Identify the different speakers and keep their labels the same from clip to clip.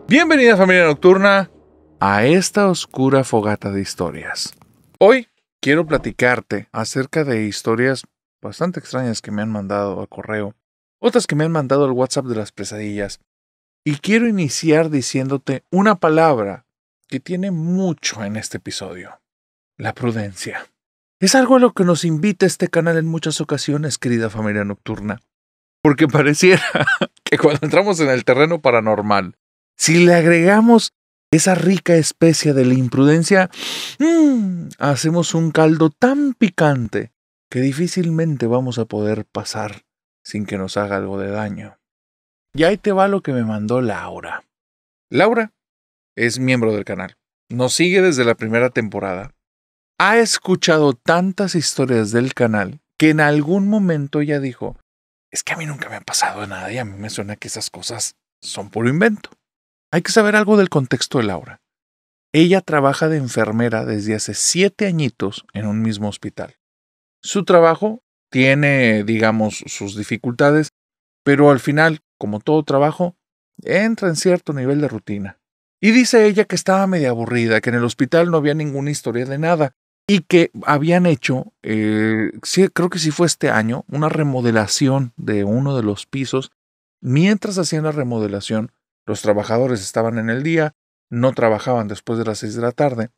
Speaker 1: Bienvenida familia nocturna a esta oscura fogata de historias. Hoy quiero platicarte acerca de historias bastante extrañas que me han mandado a correo, otras que me han mandado al WhatsApp de las pesadillas. Y quiero iniciar diciéndote una palabra que tiene mucho en este episodio: la prudencia. Es algo a lo que nos invita este canal en muchas ocasiones, querida familia nocturna. Porque pareciera que cuando entramos en el terreno paranormal, si le agregamos esa rica especia de la imprudencia, hacemos un caldo tan picante que difícilmente vamos a poder pasar sin que nos haga algo de daño. Y ahí te va lo que me mandó Laura. Laura es miembro del canal. Nos sigue desde la primera temporada. Ha escuchado tantas historias del canal que en algún momento ella dijo: es que a mí nunca me ha pasado nada y a mí me suena que esas cosas son puro invento. Hay que saber algo del contexto de Laura. Ella trabaja de enfermera desde hace 7 añitos en un mismo hospital. Su trabajo tiene, digamos, sus dificultades, pero al final, como todo trabajo, entra en cierto nivel de rutina. Y dice ella que estaba medio aburrida, que en el hospital no había ninguna historia de nada y que habían hecho, creo que sí fue este año, una remodelación de uno de los pisos. Mientras hacían la remodelación, los trabajadores estaban en el día, no trabajaban después de las 6 de la tarde,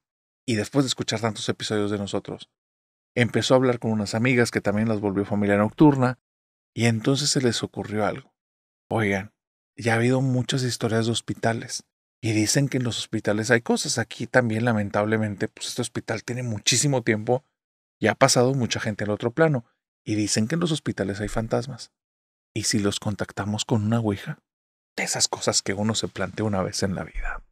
Speaker 1: y después de escuchar tantos episodios de nosotros, empezó a hablar con unas amigas que también las volvió familia nocturna, y entonces se les ocurrió algo. Oigan, ya ha habido muchas historias de hospitales, y dicen que en los hospitales hay cosas. Aquí también, lamentablemente, pues este hospital tiene muchísimo tiempo y ha pasado mucha gente al otro plano, y dicen que en los hospitales hay fantasmas. ¿Y si los contactamos con una ouija? De esas cosas que uno se plantea una vez en la vida.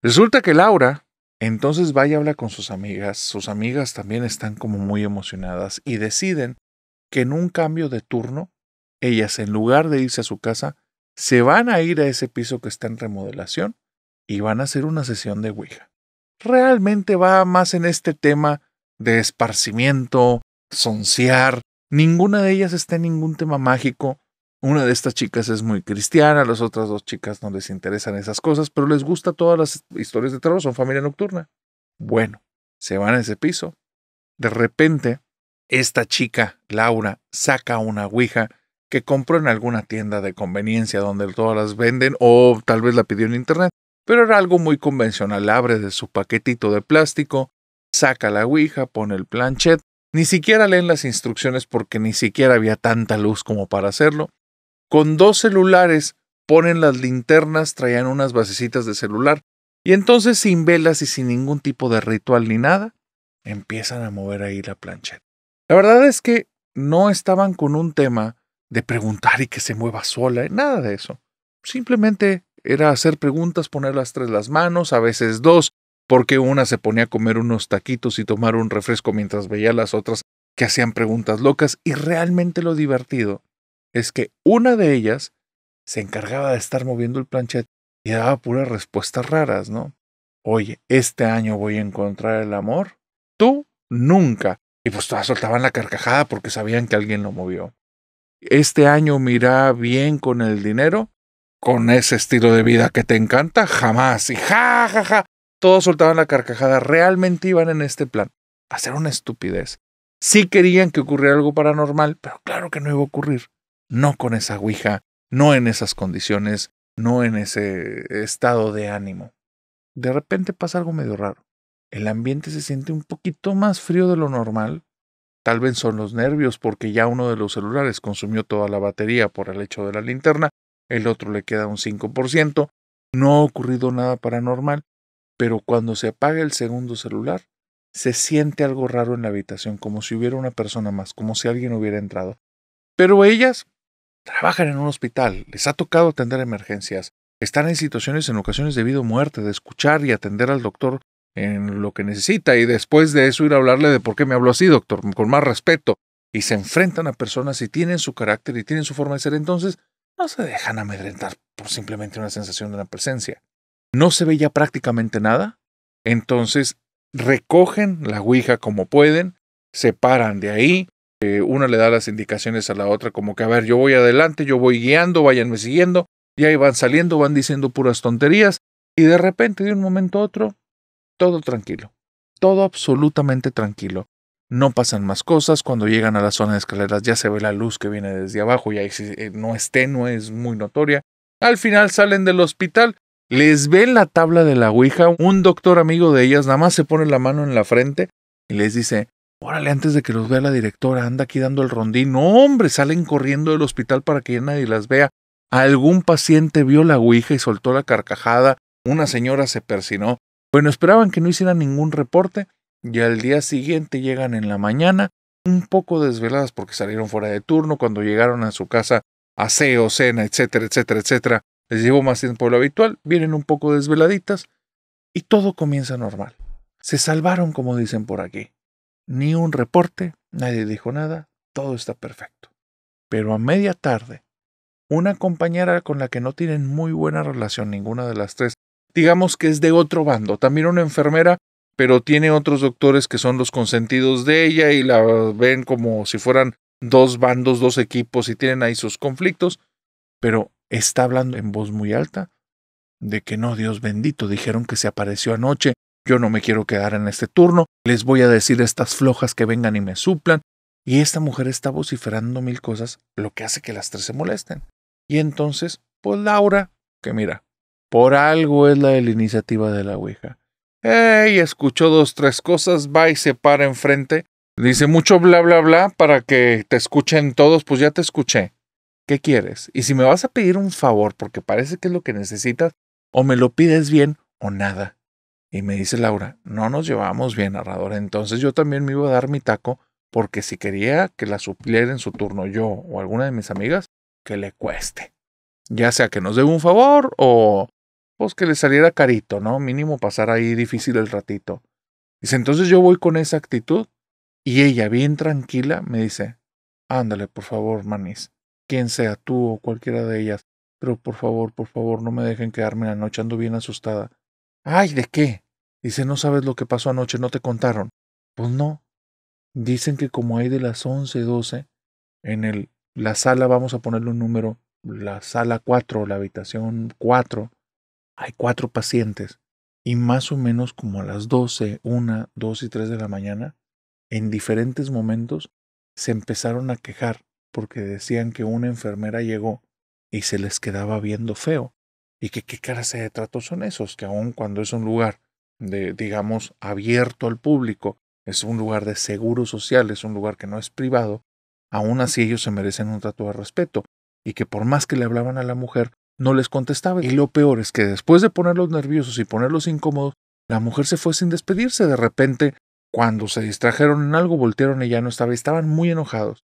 Speaker 1: Resulta que Laura entonces va y habla con sus amigas también están como muy emocionadas y deciden que en un cambio de turno, ellas en lugar de irse a su casa, se van a ir a ese piso que está en remodelación y van a hacer una sesión de ouija. Realmente va más en este tema de esparcimiento, soncear. Ninguna de ellas está en ningún tema mágico. Una de estas chicas es muy cristiana, las otras 2 chicas no les interesan esas cosas, pero les gusta todas las historias de terror, son familia nocturna. Bueno, se van a ese piso. De repente, esta chica, Laura, saca una ouija que compró en alguna tienda de conveniencia donde todas las venden, o tal vez la pidió en internet, pero era algo muy convencional. La abre de su paquetito de plástico, saca la ouija, pone el planchet, ni siquiera leen las instrucciones porque ni siquiera había tanta luz como para hacerlo. Con 2 celulares ponen las linternas, traían unas basecitas de celular, y entonces sin velas y sin ningún tipo de ritual ni nada, empiezan a mover ahí la plancheta. La verdad es que no estaban con un tema de preguntar y que se mueva sola, nada de eso. Simplemente era hacer preguntas, poner las 3 las manos, a veces 2, porque una se ponía a comer unos taquitos y tomar un refresco mientras veía a las otras que hacían preguntas locas, y realmente lo divertido es que una de ellas se encargaba de estar moviendo el planchet y daba puras respuestas raras, ¿no? Oye, este año voy a encontrar el amor. Tú nunca. Y pues todas soltaban la carcajada porque sabían que alguien lo movió. Este año me irá bien con el dinero. Con ese estilo de vida que te encanta, jamás. Y ja, ja, ja. Todos soltaban la carcajada. Realmente iban en este plan a hacer una estupidez. Sí querían que ocurriera algo paranormal, pero claro que no iba a ocurrir. No con esa ouija, no en esas condiciones, no en ese estado de ánimo. De repente pasa algo medio raro. El ambiente se siente un poquito más frío de lo normal. Tal vez son los nervios porque ya uno de los celulares consumió toda la batería por el hecho de la linterna, el otro le queda un 5%. No ha ocurrido nada paranormal, pero cuando se apaga el segundo celular, se siente algo raro en la habitación, como si hubiera una persona más, como si alguien hubiera entrado. Pero ellas trabajan en un hospital, les ha tocado atender emergencias, están en situaciones en ocasiones de vida o muerte, de escuchar y atender al doctor en lo que necesita, y después de eso ir a hablarle de por qué me habló así, doctor, con más respeto, y se enfrentan a personas y tienen su carácter y tienen su forma de ser. Entonces no se dejan amedrentar por simplemente una sensación de una presencia. No se veía prácticamente nada, entonces recogen la ouija como pueden, se paran de ahí. Una le da las indicaciones a la otra como que, a ver, yo voy adelante, yo voy guiando, váyanme siguiendo. y ahí van saliendo, van diciendo puras tonterías, y de repente, de un momento a otro, todo tranquilo. Todo absolutamente tranquilo. No pasan más cosas. Cuando llegan a la zona de escaleras ya se ve la luz que viene desde abajo y ahí no es tenue, es muy notoria. Al final salen del hospital, les ven la tabla de la ouija. Un doctor amigo de ellas nada más se pone la mano en la frente y les dice: órale, antes de que los vea la directora, anda aquí dando el rondín. No, hombre, salen corriendo del hospital para que ya nadie las vea. Algún paciente vio la ouija y soltó la carcajada. Una señora se persinó. Bueno, esperaban que no hicieran ningún reporte y al día siguiente llegan en la mañana, un poco desveladas porque salieron fuera de turno. Cuando llegaron a su casa, aseo, cena, etcétera, etcétera, etcétera, les llevó más tiempo de lo habitual, vienen un poco desveladitas y todo comienza normal. Se salvaron, como dicen por aquí. Ni un reporte, nadie dijo nada, todo está perfecto. Pero a media tarde, una compañera con la que no tienen muy buena relación ninguna de las tres, digamos que es de otro bando, también una enfermera, pero tiene otros doctores que son los consentidos de ella y la ven como si fueran dos bandos, dos equipos y tienen ahí sus conflictos, pero está hablando en voz muy alta de que no, Dios bendito, dijeron que se apareció anoche, yo no me quiero quedar en este turno, les voy a decir a estas flojas que vengan y me suplan, y esta mujer está vociferando mil cosas, lo que hace que las tres se molesten. Y entonces, pues Laura, que mira, por algo es la de la iniciativa de la ouija. Escuchó dos, tres cosas, va y se para enfrente, dice mucho bla, bla, bla, para que te escuchen todos, pues ya te escuché. ¿Qué quieres? Y si me vas a pedir un favor, porque parece que es lo que necesitas, o me lo pides bien o nada. Y me dice Laura, no nos llevamos bien, narrador, entonces yo también me iba a dar mi taco, porque si quería que la supliera en su turno yo o alguna de mis amigas, que le cueste. Ya sea que nos dé un favor o pues que le saliera carito, ¿no? Mínimo pasar ahí difícil el ratito. Dice, entonces yo voy con esa actitud y ella bien tranquila me dice, ándale, por favor, manis, quien sea tú o cualquiera de ellas, pero por favor, no me dejen quedarme en la noche, ando bien asustada. Ay, ¿de qué? Dice, ¿no sabes lo que pasó anoche? ¿No te contaron? Pues no. Dicen que como hay de las 11, 12, en la sala, vamos a ponerle un número, la sala 4, la habitación 4, hay 4 pacientes. Y más o menos como a las 12, 1, 2 y 3 de la mañana, en diferentes momentos, se empezaron a quejar porque decían que una enfermera llegó y se les quedaba viendo feo. Y que qué clase de tratos son esos, que aun cuando es un lugar digamos, abierto al público, es un lugar de seguro social, es un lugar que no es privado, aún así ellos se merecen un trato de respeto, y que por más que le hablaban a la mujer, no les contestaba. Y lo peor es que después de ponerlos nerviosos y ponerlos incómodos, la mujer se fue sin despedirse. De repente, cuando se distrajeron en algo, voltearon y ya no estaba, y estaban muy enojados.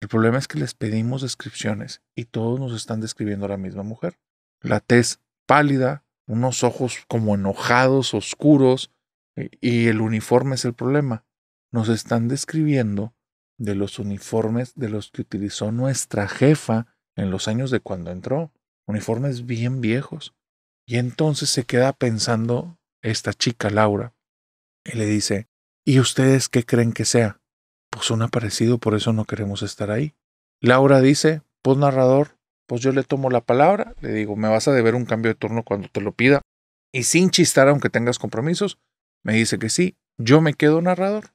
Speaker 1: El problema es que les pedimos descripciones y todos nos están describiendo a la misma mujer. La tez pálida, unos ojos como enojados, oscuros, y el uniforme es el problema. Nos están describiendo de los uniformes de los que utilizó nuestra jefa en los años de cuando entró, uniformes bien viejos. Y entonces se queda pensando esta chica Laura y le dice, ¿y ustedes qué creen que sea? Pues un aparecido, por eso no queremos estar ahí. Laura dice, pues narrador, pues yo le tomo la palabra, le digo, me vas a deber un cambio de turno cuando te lo pida, y sin chistar aunque tengas compromisos, me dice que sí, yo me quedo narrador.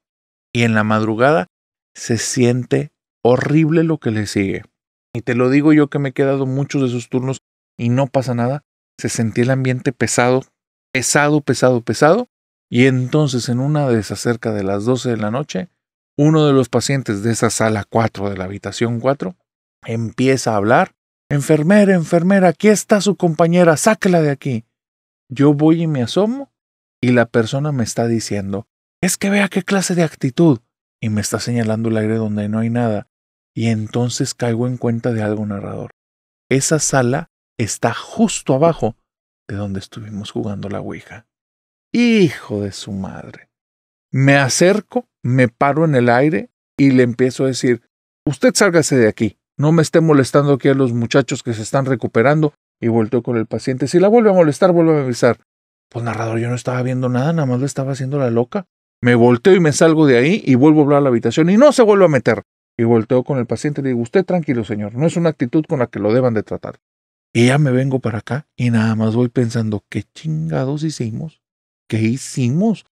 Speaker 1: Y en la madrugada se siente horrible lo que le sigue. Y te lo digo yo que me he quedado muchos de esos turnos y no pasa nada, se sentía el ambiente pesado, pesado, y entonces en una de esas cerca de las 12 de la noche, uno de los pacientes de esa sala 4 de la habitación 4 empieza a hablar. Enfermera, enfermera, aquí está su compañera, sáquela de aquí. Yo voy y me asomo y la persona me está diciendo, es que vea qué clase de actitud, y me está señalando el aire donde no hay nada. Y entonces caigo en cuenta de algo, narrador. Esa sala está justo abajo de donde estuvimos jugando la ouija. Hijo de su madre. Me acerco, me paro en el aire y le empiezo a decir, usted sálgase de aquí, no me esté molestando aquí a los muchachos que se están recuperando, y volteo con el paciente. Si la vuelve a molestar, vuelve a avisar. Pues narrador, yo no estaba viendo nada, nada más le estaba haciendo la loca. Me volteo y me salgo de ahí y vuelvo a hablar a la habitación y no se vuelve a meter. Y volteo con el paciente y le digo, usted tranquilo, señor, no es una actitud con la que lo deban de tratar. Y ya me vengo para acá y nada más voy pensando, ¿qué chingados hicimos? ¿Qué hicimos?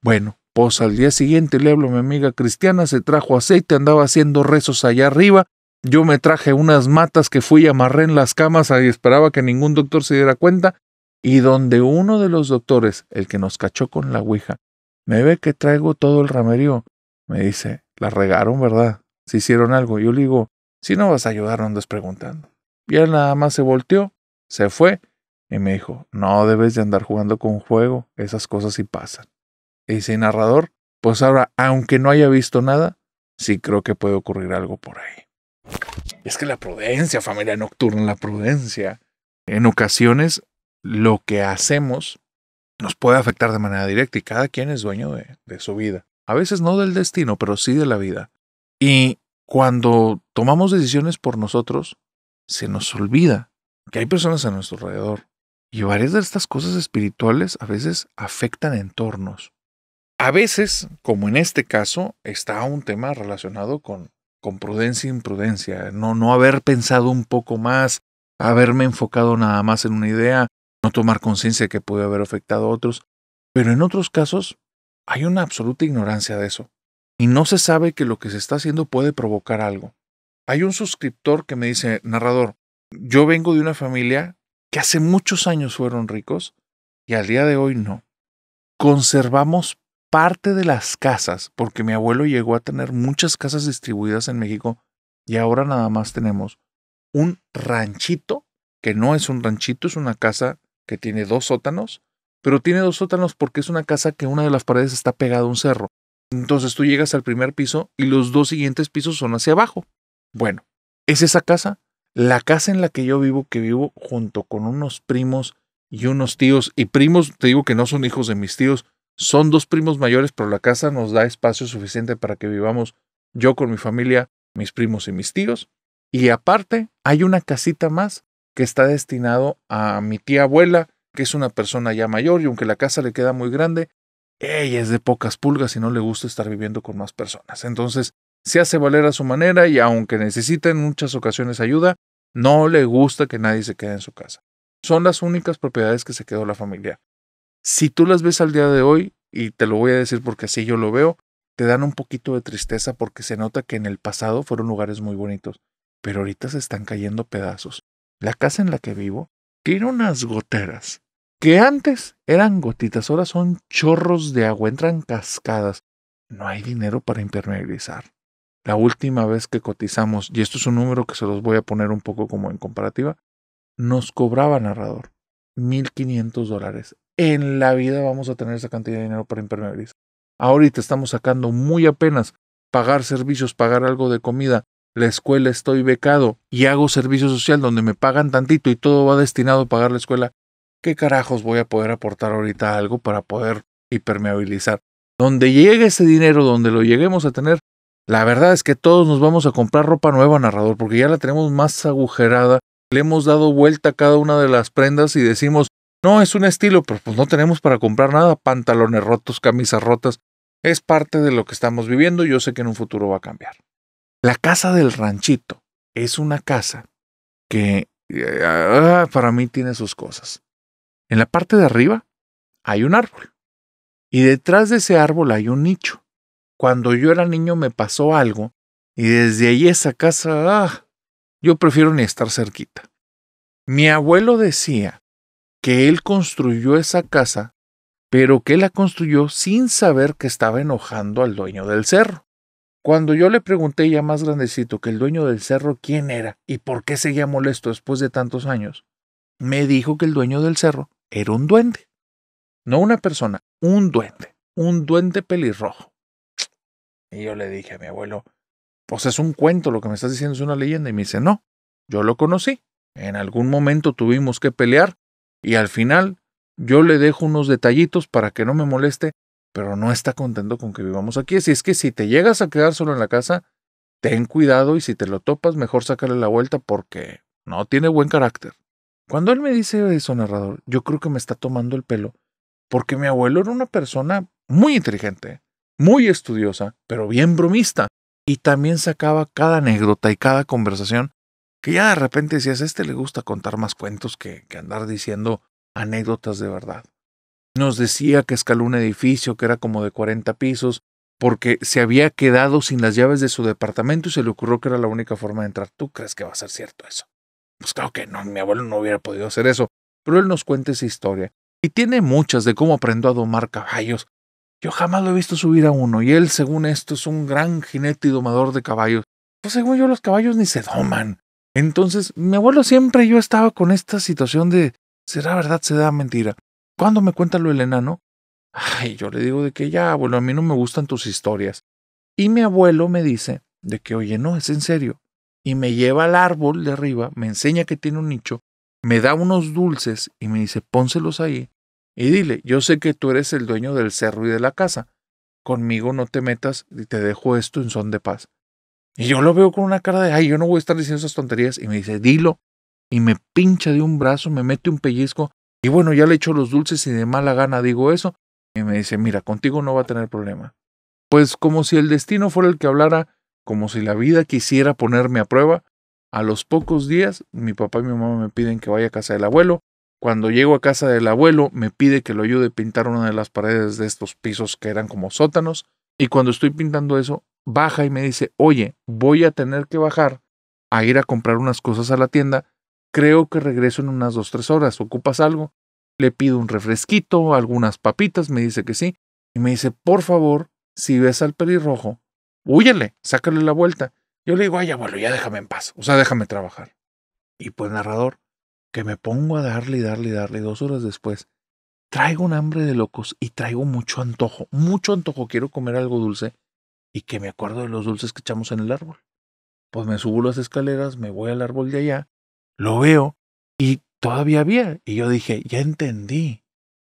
Speaker 1: Bueno, pues al día siguiente le hablo a mi amiga Cristiana, se trajo aceite, andaba haciendo rezos allá arriba. Yo me traje unas matas que fui y amarré en las camas y esperaba que ningún doctor se diera cuenta. Y donde uno de los doctores, el que nos cachó con la ouija, me ve que traigo todo el ramerío, me dice, la regaron, ¿verdad? Si hicieron algo. Yo le digo, si no vas a ayudar, no andes preguntando. Y él nada más se volteó, se fue y me dijo, no debes de andar jugando con fuego, esas cosas sí pasan. Y dice, narrador, pues ahora, aunque no haya visto nada, sí creo que puede ocurrir algo por ahí. Es que la prudencia, familia nocturna, la prudencia. En ocasiones, lo que hacemos nos puede afectar de manera directa y cada quien es dueño de su vida. A veces no del destino, pero sí de la vida. Y cuando tomamos decisiones por nosotros, se nos olvida que hay personas a nuestro alrededor. Y varias de estas cosas espirituales a veces afectan entornos. A veces, como en este caso, está un tema relacionado con prudencia e imprudencia. No haber pensado un poco más, haberme enfocado nada más en una idea, no tomar conciencia de que puede haber afectado a otros. Pero en otros casos, hay una absoluta ignorancia de eso. Y no se sabe que lo que se está haciendo puede provocar algo. Hay un suscriptor que me dice, narrador, yo vengo de una familia que hace muchos años fueron ricos y al día de hoy no. Conservamos parte de las casas, porque mi abuelo llegó a tener muchas casas distribuidas en México y ahora nada más tenemos un ranchito, que no es un ranchito, es una casa que tiene 2 sótanos, pero tiene 2 sótanos porque es una casa que una de las paredes está pegada a un cerro. Entonces tú llegas al primer piso y los 2 siguientes pisos son hacia abajo. Bueno, es esa casa, la casa en la que yo vivo, que vivo junto con unos primos y unos tíos, y primos, te digo que no son hijos de mis tíos, son 2 primos mayores, pero la casa nos da espacio suficiente para que vivamos yo con mi familia, mis primos y mis tíos. Y aparte, hay una casita más que está destinado a mi tía abuela, que es una persona ya mayor, y aunque la casa le queda muy grande, ella es de pocas pulgas y no le gusta estar viviendo con más personas. Entonces, se hace valer a su manera y aunque necesita en muchas ocasiones ayuda, no le gusta que nadie se quede en su casa. Son las únicas propiedades que se quedó la familia. Si tú las ves al día de hoy, y te lo voy a decir porque así yo lo veo, te dan un poquito de tristeza porque se nota que en el pasado fueron lugares muy bonitos, pero ahorita se están cayendo pedazos. La casa en la que vivo tiene unas goteras que antes eran gotitas, ahora son chorros de agua, entran cascadas. No hay dinero para impermeabilizar. La última vez que cotizamos, y esto es un número que se los voy a poner un poco como en comparativa, nos cobraba narrador $1,500. En la vida vamos a tener esa cantidad de dinero para impermeabilizar. Ahorita estamos sacando muy apenas pagar servicios, pagar algo de comida. La escuela estoy becado y hago servicio social donde me pagan tantito y todo va destinado a pagar la escuela. ¿Qué carajos voy a poder aportar ahorita algo para poder impermeabilizar? Donde llegue ese dinero, donde lo lleguemos a tener, la verdad es que todos nos vamos a comprar ropa nueva, narrador, porque ya la tenemos más agujerada. Le hemos dado vuelta a cada una de las prendas y decimos, no, es un estilo, pero pues no tenemos para comprar nada, pantalones rotos, camisas rotas. Es parte de lo que estamos viviendo y yo sé que en un futuro va a cambiar. La casa del ranchito es una casa que para mí tiene sus cosas. En la parte de arriba hay un árbol y detrás de ese árbol hay un nicho. Cuando yo era niño me pasó algo y desde ahí esa casa, yo prefiero ni estar cerquita. Mi abuelo decía que él construyó esa casa, pero que la construyó sin saber que estaba enojando al dueño del cerro. Cuando yo le pregunté ya más grandecito que el dueño del cerro quién era y por qué seguía molesto después de tantos años, me dijo que el dueño del cerro era un duende. No una persona, un duende pelirrojo. Y yo le dije a mi abuelo, pues es un cuento, lo que me estás diciendo es una leyenda. Y me dice, no, yo lo conocí. En algún momento tuvimos que pelear y al final yo le dejo unos detallitos para que no me moleste, pero no está contento con que vivamos aquí. Así es que si te llegas a quedar solo en la casa, ten cuidado y si te lo topas, mejor sácale la vuelta porque no tiene buen carácter. Cuando él me dice eso, narrador, yo creo que me está tomando el pelo porque mi abuelo era una persona muy inteligente, muy estudiosa, pero bien bromista. Y también sacaba cada anécdota y cada conversación que ya de repente decías, a este le gusta contar más cuentos que andar diciendo anécdotas de verdad. Nos decía que escaló un edificio que era como de 40 pisos porque se había quedado sin las llaves de su departamento y se le ocurrió que era la única forma de entrar. ¿Tú crees que va a ser cierto eso? Pues claro que no, mi abuelo no hubiera podido hacer eso, pero él nos cuenta esa historia. Y tiene muchas de cómo aprendió a domar caballos. Yo jamás lo he visto subir a uno y él, según esto, es un gran jinete y domador de caballos. Pues según yo, los caballos ni se doman. Entonces, mi abuelo siempre yo estaba con esta situación de, ¿será verdad, será mentira? Cuando me cuenta lo del enano, ay, yo le digo de que ya, abuelo, a mí no me gustan tus historias. Y mi abuelo me dice de que, oye, no, es en serio. Y me lleva al árbol de arriba, me enseña que tiene un nicho, me da unos dulces y me dice, pónselos ahí. Y dile, yo sé que tú eres el dueño del cerro y de la casa. Conmigo no te metas y te dejo esto en son de paz. Y yo lo veo con una cara de, ay, yo no voy a estar diciendo esas tonterías. Y me dice, dilo. Y me pincha de un brazo, me mete un pellizco. Y bueno, ya le echo los dulces y de mala gana digo eso. Y me dice, mira, contigo no va a tener problema. Pues como si el destino fuera el que hablara, como si la vida quisiera ponerme a prueba. A los pocos días, mi papá y mi mamá me piden que vaya a casa del abuelo. Cuando llego a casa del abuelo, me pide que lo ayude a pintar una de las paredes de estos pisos que eran como sótanos. Y cuando estoy pintando eso, baja y me dice, oye, voy a tener que bajar a ir a comprar unas cosas a la tienda. Creo que regreso en unas 2, 3 horas. ¿Ocupas algo? Le pido un refresquito, algunas papitas, me dice que sí. Y me dice, por favor, si ves al pelirrojo, húyele, sácale la vuelta. Yo le digo, ay, abuelo, ya déjame en paz. O sea, déjame trabajar. Y pues, narrador, que me pongo a darle y darle y darle. 2 horas después, traigo un hambre de locos y traigo mucho antojo. Mucho antojo. Quiero comer algo dulce. Y que me acuerdo de los dulces que echamos en el árbol. Pues me subo las escaleras, me voy al árbol de allá, lo veo y todavía había. Y yo dije, ya entendí.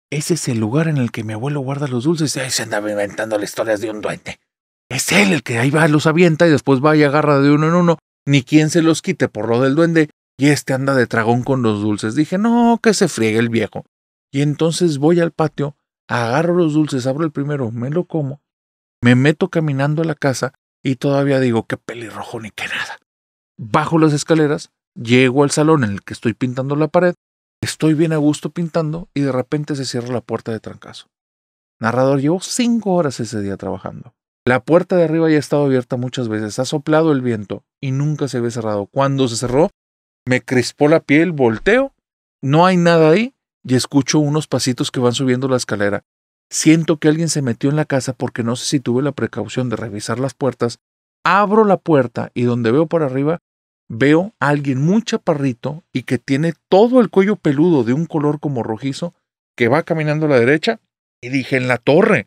Speaker 1: Ese es el lugar en el que mi abuelo guarda los dulces. Y ahí se andaba inventando las historias de un duende. Es él el que ahí va, los avienta y después va y agarra de uno en uno. Ni quien se los quite por lo del duende. Y este anda de tragón con los dulces. Dije, no, que se friegue el viejo. Y entonces voy al patio, agarro los dulces, abro el primero, me lo como. Me meto caminando a la casa y todavía digo, qué pelirrojo ni qué nada. Bajo las escaleras, llego al salón en el que estoy pintando la pared, estoy bien a gusto pintando y de repente se cierra la puerta de trancazo. Narrador, llevo 5 horas ese día trabajando. La puerta de arriba ya ha estado abierta muchas veces, ha soplado el viento y nunca se había cerrado. Cuando se cerró, me crispó la piel, volteo, no hay nada ahí y escucho unos pasitos que van subiendo la escalera. Siento que alguien se metió en la casa porque no sé si tuve la precaución de revisar las puertas. Abro la puerta y donde veo por arriba, veo a alguien muy chaparrito y que tiene todo el cuello peludo de un color como rojizo, que va caminando a la derecha. Y dije, en la torre,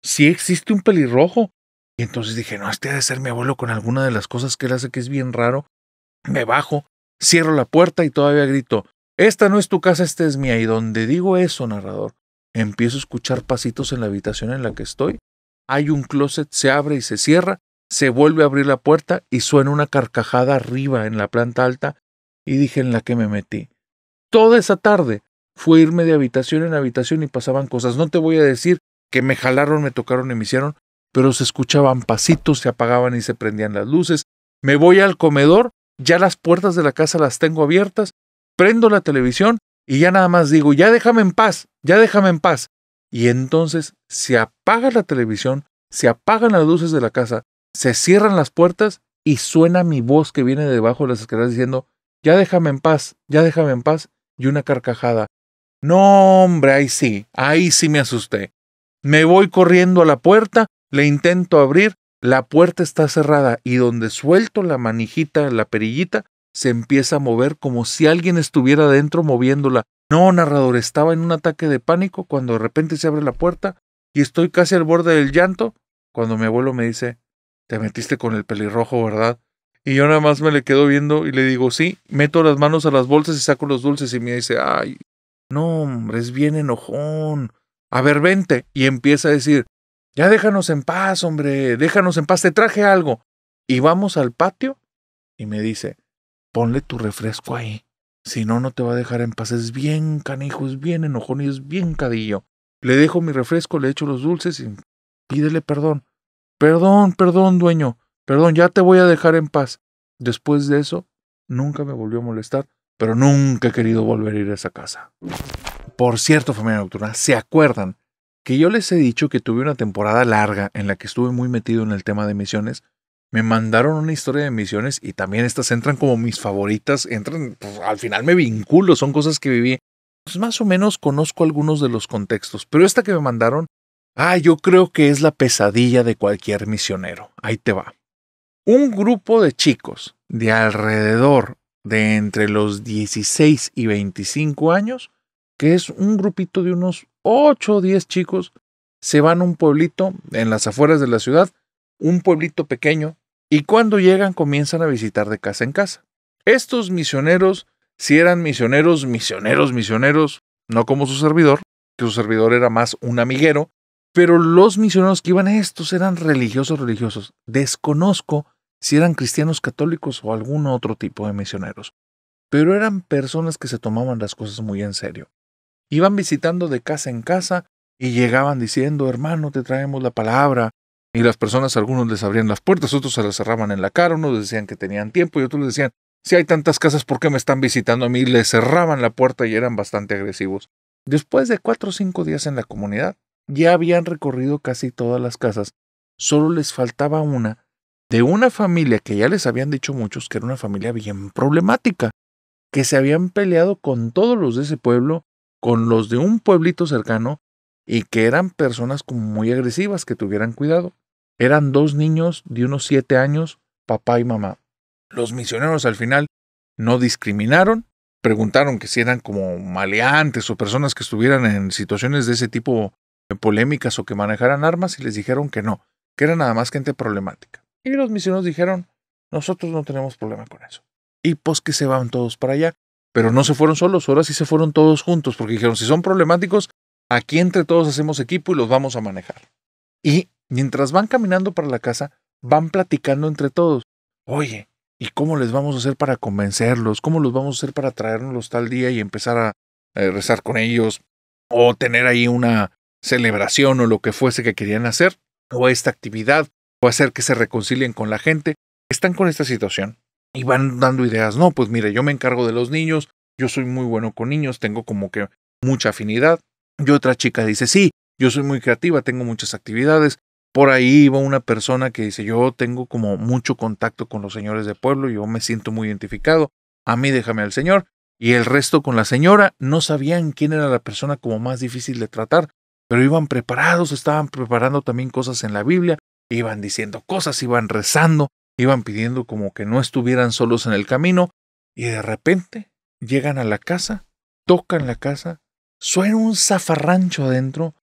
Speaker 1: sí existe un pelirrojo. Y entonces dije, no, este ha de ser mi abuelo con alguna de las cosas que él hace que es bien raro. Me bajo, cierro la puerta y todavía grito, esta no es tu casa, esta es mía. Y donde digo eso, narrador, empiezo a escuchar pasitos en la habitación en la que estoy. Hay un closet, se abre y se cierra, se vuelve a abrir la puerta y suena una carcajada arriba en la planta alta. Y dije, en la que me metí. Toda esa tarde fue irme de habitación en habitación y pasaban cosas. No te voy a decir que me jalaron, me tocaron y me hicieron, pero se escuchaban pasitos, se apagaban y se prendían las luces. Me voy al comedor, ya las puertas de la casa las tengo abiertas, prendo la televisión y ya nada más digo, ya déjame en paz, ya déjame en paz. Y entonces se apaga la televisión, se apagan las luces de la casa, se cierran las puertas y suena mi voz que viene debajo de las escaleras diciendo, ya déjame en paz, ya déjame en paz, y una carcajada. No, hombre, ahí sí me asusté. Me voy corriendo a la puerta, le intento abrir, la puerta está cerrada y donde suelto la manijita, la perillita, se empieza a mover como si alguien estuviera dentro moviéndola. No, narrador, estaba en un ataque de pánico cuando de repente se abre la puerta y estoy casi al borde del llanto cuando mi abuelo me dice, te metiste con el pelirrojo, ¿verdad? Y yo nada más me le quedo viendo y le digo, sí, meto las manos a las bolsas y saco los dulces y me dice, ay, no, hombre, es bien enojón. A ver, vente. Y empieza a decir, ya déjanos en paz, hombre, déjanos en paz, te traje algo. Y vamos al patio y me dice, ponle tu refresco ahí. Si no, no te va a dejar en paz. Es bien canijo, es bien enojón y es bien cadillo. Le dejo mi refresco, le echo los dulces y pídele perdón. Perdón, dueño. Perdón, ya te voy a dejar en paz. Después de eso, nunca me volvió a molestar, pero nunca he querido volver a ir a esa casa. Por cierto, familia nocturna, ¿se acuerdan que yo les he dicho que tuve una temporada larga en la que estuve muy metido en el tema de misiones? Me mandaron una historia de misiones y también estas entran como mis favoritas, pues, al final me vinculo, son cosas que viví. Pues más o menos conozco algunos de los contextos, pero esta que me mandaron, yo creo que es la pesadilla de cualquier misionero. Ahí te va. Un grupo de chicos de alrededor de entre los 16 y 25 años, que es un grupito de unos 8 o 10 chicos, se van a un pueblito en las afueras de la ciudad, un pueblito pequeño, y cuando llegan comienzan a visitar de casa en casa. Estos misioneros, si eran misioneros, no como su servidor, que su servidor era más un amiguero, pero los misioneros que iban estos eran religiosos. Desconozco si eran cristianos católicos o algún otro tipo de misioneros, pero eran personas que se tomaban las cosas muy en serio. Iban visitando de casa en casa y llegaban diciendo, hermano, te traemos la palabra. Y las personas, algunos les abrían las puertas, otros se las cerraban en la cara, unos decían que tenían tiempo y otros les decían, si hay tantas casas, ¿por qué me están visitando a mí? Les cerraban la puerta y eran bastante agresivos. Después de 4 o 5 días en la comunidad, ya habían recorrido casi todas las casas. Solo les faltaba una de una familia que ya les habían dicho muchos que era una familia bien problemática, que se habían peleado con todos los de ese pueblo, con los de un pueblito cercano, y que eran personas como muy agresivas, que tuvieran cuidado. Eran 2 niños de unos 7 años, papá y mamá. Los misioneros al final no discriminaron, preguntaron que si eran como maleantes o personas que estuvieran en situaciones de ese tipo polémicas o que manejaran armas y les dijeron que no, que era nada más gente problemática. Y los misioneros dijeron, nosotros no tenemos problema con eso. Y pues que se van todos para allá. Pero no se fueron solos, ahora sí se fueron todos juntos, porque dijeron, si son problemáticos, aquí entre todos hacemos equipo y los vamos a manejar. Y mientras van caminando para la casa, van platicando entre todos. Oye, ¿y cómo les vamos a hacer para convencerlos? ¿Cómo los vamos a hacer para traernos tal día y empezar a rezar con ellos? O tener ahí una celebración o lo que fuese que querían hacer, o esta actividad, o hacer que se reconcilien con la gente. Están con esta situación y van dando ideas. No, pues mire, yo me encargo de los niños, yo soy muy bueno con niños, tengo como que mucha afinidad. Y otra chica dice, sí, yo soy muy creativa, tengo muchas actividades. Por ahí iba una persona que dice, yo tengo como mucho contacto con los señores de pueblo, yo me siento muy identificado, a mí déjame al señor. Y el resto con la señora no sabían quién era la persona como más difícil de tratar, pero iban preparados, estaban preparando también cosas en la Biblia, iban diciendo cosas, iban rezando, iban pidiendo como que no estuvieran solos en el camino, y de repente llegan a la casa, tocan la casa, suena un zafarrancho adentro,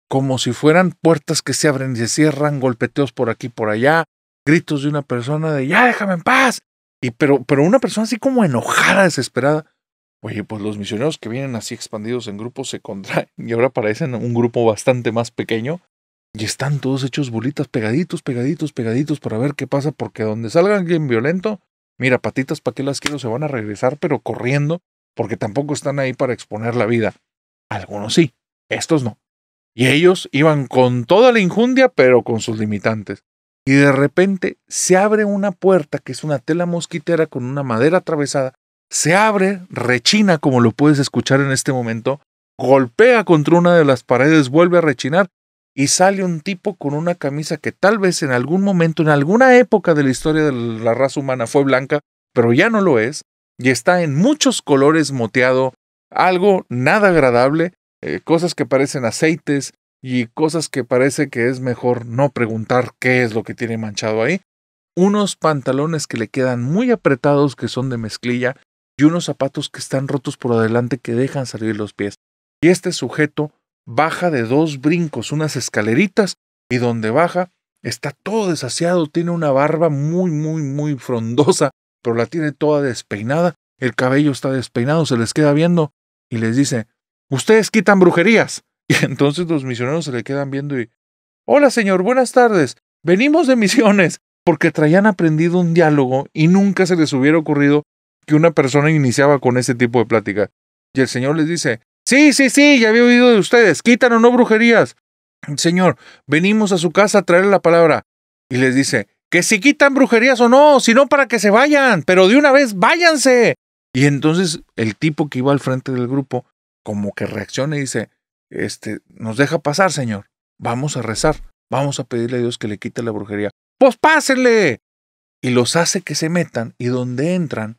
Speaker 1: como si fueran puertas que se abren y se cierran, golpeteos por aquí y por allá, gritos de una persona de ¡ya déjame en paz! Pero una persona así como enojada, desesperada. Oye, pues los misioneros que vienen así expandidos en grupos se contraen y ahora parecen un grupo bastante más pequeño y están todos hechos bolitas, pegaditos para ver qué pasa, porque donde salga alguien violento, mira, patitas, ¿para qué las quiero? Se van a regresar, pero corriendo, porque tampoco están ahí para exponer la vida. Algunos sí, estos no. Y ellos iban con toda la injundia, pero con sus limitantes. Y de repente se abre una puerta que es una tela mosquitera con una madera atravesada. Se abre, rechina como lo puedes escuchar en este momento, golpea contra una de las paredes, vuelve a rechinar y sale un tipo con una camisa que tal vez en algún momento, en alguna época de la historia de la raza humana fue blanca, pero ya no lo es, y está en muchos colores moteado, algo nada agradable, cosas que parecen aceites y cosas que parece que es mejor no preguntar qué es lo que tiene manchado ahí. Unos pantalones que le quedan muy apretados que son de mezclilla y unos zapatos que están rotos por adelante que dejan salir los pies. Y este sujeto baja de 2 brincos, unas escaleritas, y donde baja está todo desasiado, tiene una barba muy frondosa, pero la tiene toda despeinada, el cabello está despeinado, se les queda viendo y les dice, ustedes quitan brujerías. Y entonces los misioneros se le quedan viendo y, hola señor, buenas tardes, venimos de misiones, porque traían aprendido un diálogo y nunca se les hubiera ocurrido que una persona iniciaba con ese tipo de plática. Y el señor les dice, sí, ya había oído de ustedes, quitan o no brujerías. Señor, venimos a su casa a traerle la palabra. Y les dice, que si quitan brujerías o no, sino para que se vayan, pero de una vez váyanse. Y entonces el tipo que iba al frente del grupo como que reacciona y dice, nos deja pasar, señor, vamos a rezar, vamos a pedirle a Dios que le quite la brujería. ¡Pues pásenle! Y los hace que se metan, y donde entran,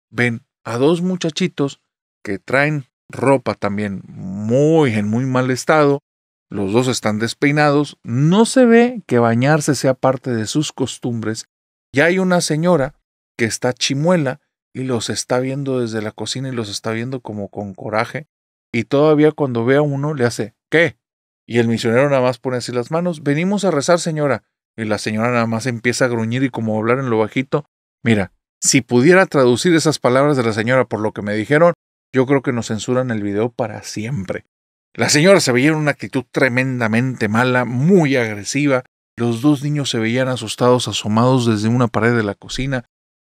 Speaker 1: ven a dos muchachitos que traen ropa también en muy mal estado. Los dos están despeinados. No se ve que bañarse sea parte de sus costumbres. Y hay una señora que está chimuela y los está viendo desde la cocina y los está viendo como con coraje. Y todavía cuando ve a uno le hace, ¿qué? Y el misionero nada más pone así las manos. Venimos a rezar, señora. Y la señora nada más empieza a gruñir y como hablar en lo bajito. Mira, si pudiera traducir esas palabras de la señora por lo que me dijeron, yo creo que nos censuran el video para siempre. La señora se veía en una actitud tremendamente mala, muy agresiva. Los dos niños se veían asustados, asomados desde una pared de la cocina.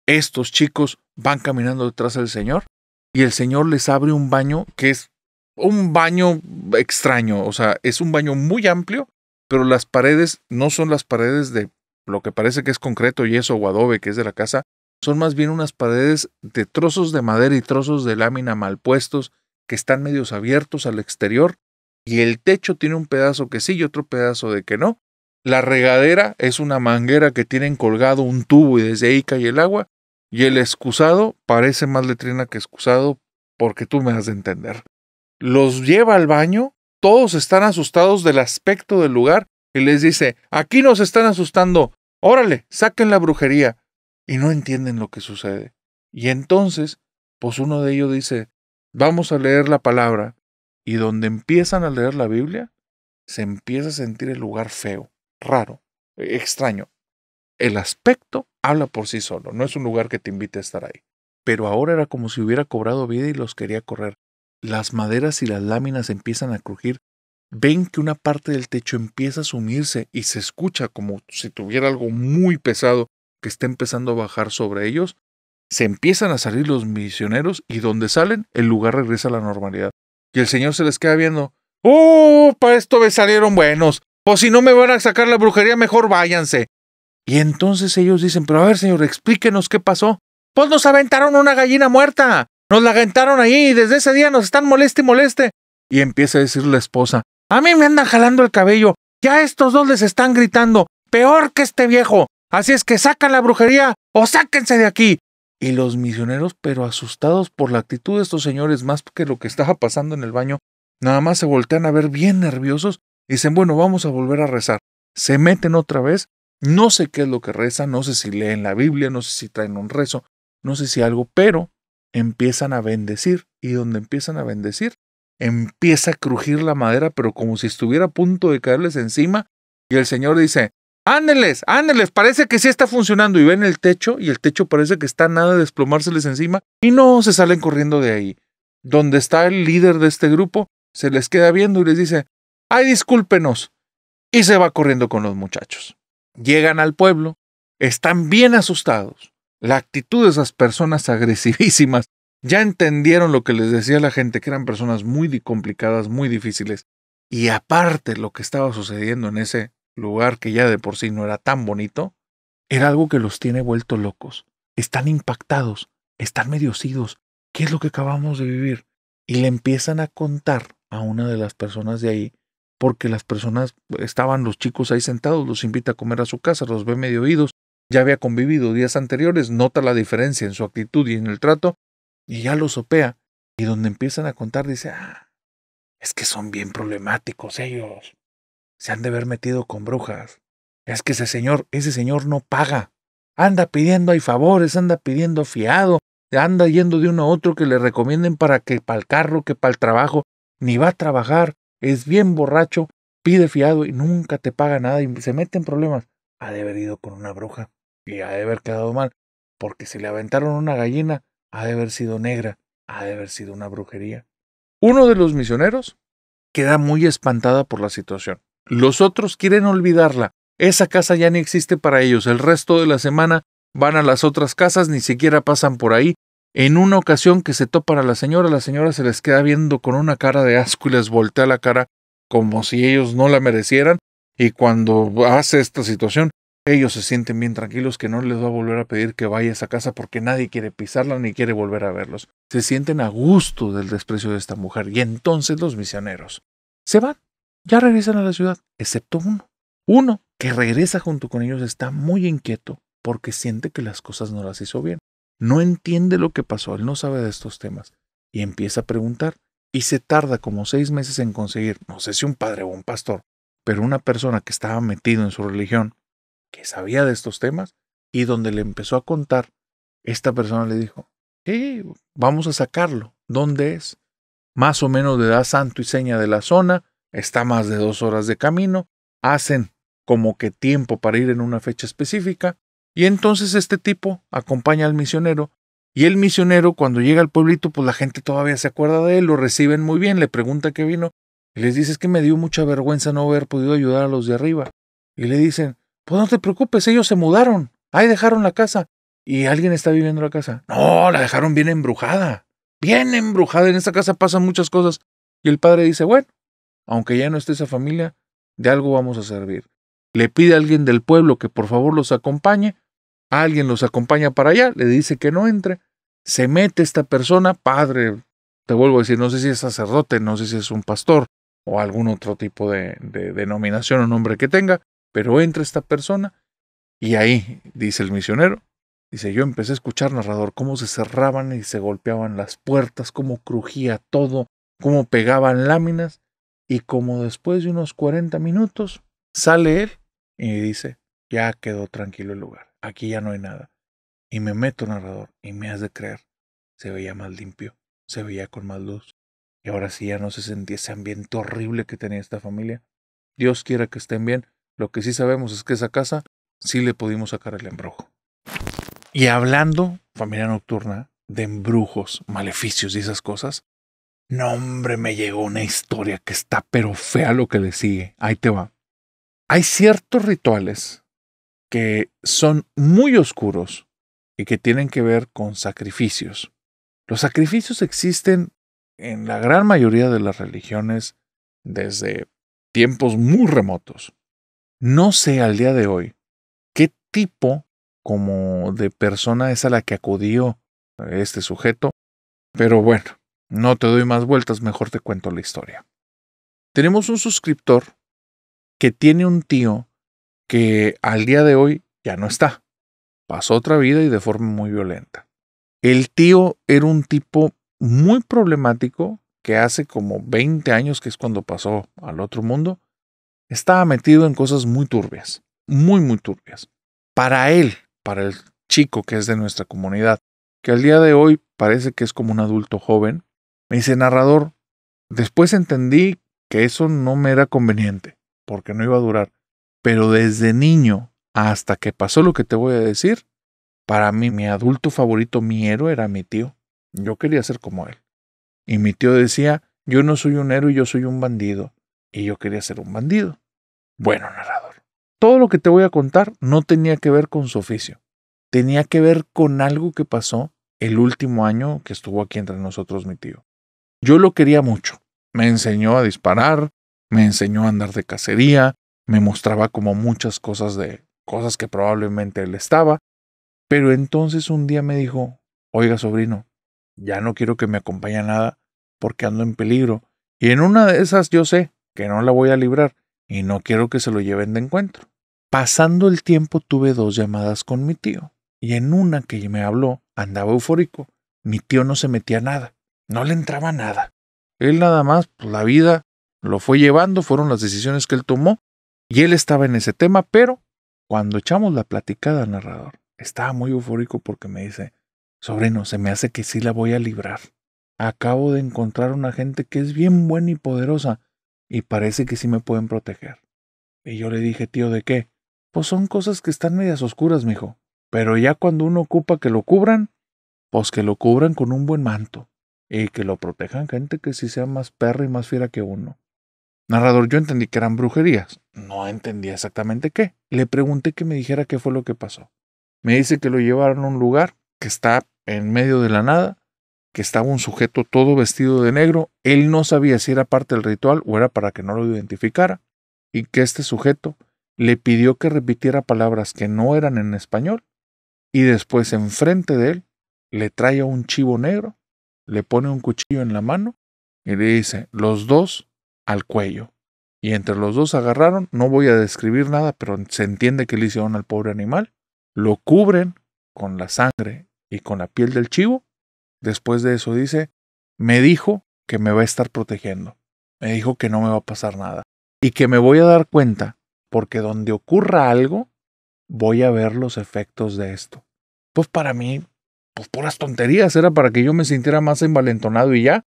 Speaker 1: Estos chicos van caminando detrás del señor y el señor les abre un baño que es un baño extraño. O sea, es un baño muy amplio, pero las paredes no son las paredes de lo que parece que es concreto, yeso o adobe, que es de la casa. Son más bien unas paredes de trozos de madera y trozos de lámina mal puestos que están medios abiertos al exterior, y el techo tiene un pedazo que sí y otro pedazo de que no. La regadera es una manguera que tienen colgado un tubo y desde ahí cae el agua, y el excusado parece más letrina que excusado, porque tú me has de entender. Los lleva al baño, todos están asustados del aspecto del lugar, y les dice, aquí nos están asustando, órale, saquen la brujería. Y no entienden lo que sucede. Y entonces, pues uno de ellos dice, vamos a leer la palabra. Y donde empiezan a leer la Biblia, se empieza a sentir el lugar feo, raro, extraño. El aspecto habla por sí solo, no es un lugar que te invite a estar ahí. Pero ahora era como si hubiera cobrado vida y los quería correr. Las maderas y las láminas empiezan a crujir. Ven que una parte del techo empieza a sumirse y se escucha como si tuviera algo muy pesado que está empezando a bajar sobre ellos. Se empiezan a salir los misioneros y donde salen, el lugar regresa a la normalidad. Y el Señor se les queda viendo. ¡Oh, para esto me salieron buenos! O si no me van a sacar la brujería, mejor váyanse. Y entonces ellos dicen, pero a ver, Señor, explíquenos qué pasó. Pues nos aventaron una gallina muerta. Nos la aventaron ahí y desde ese día nos están moleste y moleste. Y empieza a decir la esposa, a mí me andan jalando el cabello. Ya estos dos les están gritando, peor que este viejo. Así es que sacan la brujería o sáquense de aquí. Y los misioneros, pero asustados por la actitud de estos señores más que lo que estaba pasando en el baño, nada más se voltean a ver bien nerviosos y dicen, bueno, vamos a volver a rezar. Se meten otra vez, no sé qué es lo que rezan, no sé si leen la Biblia, no sé si traen un rezo, no sé si algo, pero empiezan a bendecir y donde empiezan a bendecir, empieza a crujir la madera, pero como si estuviera a punto de caerles encima y el Señor dice, ándeles, parece que sí está funcionando. Y ven el techo y el techo parece que está nada de desplomárseles encima y no se salen corriendo de ahí. Donde está el líder de este grupo, se les queda viendo y les dice, ay, discúlpenos. Y se va corriendo con los muchachos. Llegan al pueblo, están bien asustados. La actitud de esas personas agresivísimas, ya entendieron lo que les decía la gente, que eran personas muy complicadas, muy difíciles. Y aparte lo que estaba sucediendo en ese lugar que ya de por sí no era tan bonito, era algo que los tiene vueltos locos. Están impactados, están medio idos. ¿Qué es lo que acabamos de vivir? Y le empiezan a contar a una de las personas de ahí, porque las personas, estaban los chicos ahí sentados, los invita a comer a su casa, los ve medio oídos, ya había convivido días anteriores, nota la diferencia en su actitud y en el trato, y ya lo sopea. Y donde empiezan a contar dice, es que son bien problemáticos ellos. Se han de haber metido con brujas. Es que ese señor no paga. Anda pidiendo ahí favores, anda pidiendo fiado, anda yendo de uno a otro que le recomienden para el carro, que para el trabajo. Ni va a trabajar, es bien borracho, pide fiado y nunca te paga nada y se mete en problemas. Ha de haber ido con una bruja y ha de haber quedado mal, porque si le aventaron una gallina, ha de haber sido negra, ha de haber sido una brujería. Uno de los misioneros queda muy espantada por la situación. Los otros quieren olvidarla. Esa casa ya ni existe para ellos. El resto de la semana van a las otras casas, ni siquiera pasan por ahí. En una ocasión que se topan a la señora se les queda viendo con una cara de asco y les voltea la cara como si ellos no la merecieran. Y cuando hace esta situación, Ellos se sienten bien tranquilos que no les va a volver a pedir que vaya a esa casa porque nadie quiere pisarla ni quiere volver a verlos. Se sienten a gusto del desprecio de esta mujer. Y entonces los misioneros se van. Ya regresan a la ciudad, excepto uno. Uno que regresa junto con ellos está muy inquieto porque siente que las cosas no las hizo bien. No entiende lo que pasó, él no sabe de estos temas. Y empieza a preguntar. Y se tarda como 6 meses en conseguir, no sé si un padre o un pastor, pero una persona que estaba metido en su religión, que sabía de estos temas, y donde le empezó a contar, esta persona le dijo, vamos a sacarlo. ¿Dónde es? Más o menos le da santo y seña de la zona, está a más de 2 horas de camino, hacen como que tiempo para ir en una fecha específica, y entonces este tipo acompaña al misionero, y el misionero cuando llega al pueblito, pues la gente todavía se acuerda de él, lo reciben muy bien, le pregunta qué vino, y les dice, es que me dio mucha vergüenza no haber podido ayudar a los de arriba. Y le dicen, pues no te preocupes, ellos se mudaron, ahí dejaron la casa, y alguien está viviendo en la casa. No, la dejaron bien embrujada, en esta casa pasan muchas cosas. Y el padre dice, bueno, aunque ya no esté esa familia, de algo vamos a servir. Le pide a alguien del pueblo que por favor los acompañe, alguien los acompaña para allá, le dice que no entre, se mete esta persona, padre, te vuelvo a decir, no sé si es sacerdote, no sé si es un pastor o algún otro tipo de denominación o nombre que tenga, pero entra esta persona y ahí, dice el misionero, dice, yo empecé a escuchar, narrador, cómo se cerraban y se golpeaban las puertas, cómo crujía todo, cómo pegaban láminas, y como después de unos 40 minutos sale él y dice, ya quedó tranquilo el lugar, aquí ya no hay nada. Y me meto, narrador, y me has de creer, se veía más limpio, se veía con más luz, y ahora sí ya no se sentía ese ambiente horrible que tenía esta familia. Dios quiera que estén bien, lo que sí sabemos es que esa casa sí le pudimos sacar el embrujo. Y hablando, familia nocturna, de embrujos, maleficios y esas cosas, no hombre, me llegó una historia que está pero fea lo que le sigue. Ahí te va. Hay ciertos rituales que son muy oscuros y que tienen que ver con sacrificios. Los sacrificios existen en la gran mayoría de las religiones desde tiempos muy remotos. No sé al día de hoy qué tipo como de persona es a la que acudió este sujeto, pero bueno, no te doy más vueltas, mejor te cuento la historia. Tenemos un suscriptor que tiene un tío que al día de hoy ya no está. Pasó otra vida y de forma muy violenta. El tío era un tipo muy problemático que hace como 20 años, que es cuando pasó al otro mundo, estaba metido en cosas muy turbias, muy, muy turbias. Para él, para el chico que es de nuestra comunidad, que al día de hoy parece que es como un adulto joven, me dice, narrador, después entendí que eso no me era conveniente, porque no iba a durar, pero desde niño hasta que pasó lo que te voy a decir, para mí mi adulto favorito, mi héroe, era mi tío. Yo quería ser como él. Y mi tío decía, yo no soy un héroe, yo soy un bandido. Y yo quería ser un bandido. Bueno, narrador, todo lo que te voy a contar no tenía que ver con su oficio. Tenía que ver con algo que pasó el último año que estuvo aquí entre nosotros mi tío. Yo lo quería mucho. Me enseñó a disparar, me enseñó a andar de cacería, me mostraba como muchas cosas de cosas que probablemente él estaba. Pero entonces un día me dijo, oiga sobrino, ya no quiero que me acompañe a nada porque ando en peligro. Y en una de esas yo sé que no la voy a librar y no quiero que se lo lleven de encuentro. Pasando el tiempo tuve 2 llamadas con mi tío y en una que me habló andaba eufórico. Mi tío no se metía a nada, no le entraba nada. Él nada más, pues la vida lo fue llevando, fueron las decisiones que él tomó y él estaba en ese tema, pero cuando echamos la platicada al narrador, estaba muy eufórico porque me dice, sobrino, se me hace que sí la voy a librar. Acabo de encontrar una gente que es bien buena y poderosa y parece que sí me pueden proteger. Y yo le dije, tío, ¿de qué? Pues son cosas que están medias oscuras, mijo. Pero ya cuando uno ocupa que lo cubran, pues que lo cubran con un buen manto y que lo protejan gente que sí sea más perra y más fiera que uno. Narrador, yo entendí que eran brujerías. No entendía exactamente qué. Le pregunté que me dijera qué fue lo que pasó. Me dice que lo llevaron a un lugar que está en medio de la nada, que estaba un sujeto todo vestido de negro. Él no sabía si era parte del ritual o era para que no lo identificara. Y que este sujeto le pidió que repitiera palabras que no eran en español y después enfrente de él le trae un chivo negro, le pone un cuchillo en la mano y le dice, los dos al cuello. Y entre los dos agarraron, no voy a describir nada, pero se entiende que le hicieron al pobre animal, lo cubren con la sangre y con la piel del chivo. Después de eso dice, me dijo que me va a estar protegiendo, me dijo que no me va a pasar nada y que me voy a dar cuenta porque donde ocurra algo, voy a ver los efectos de esto. Pues para mí, pues puras tonterías, era para que yo me sintiera más envalentonado y ya.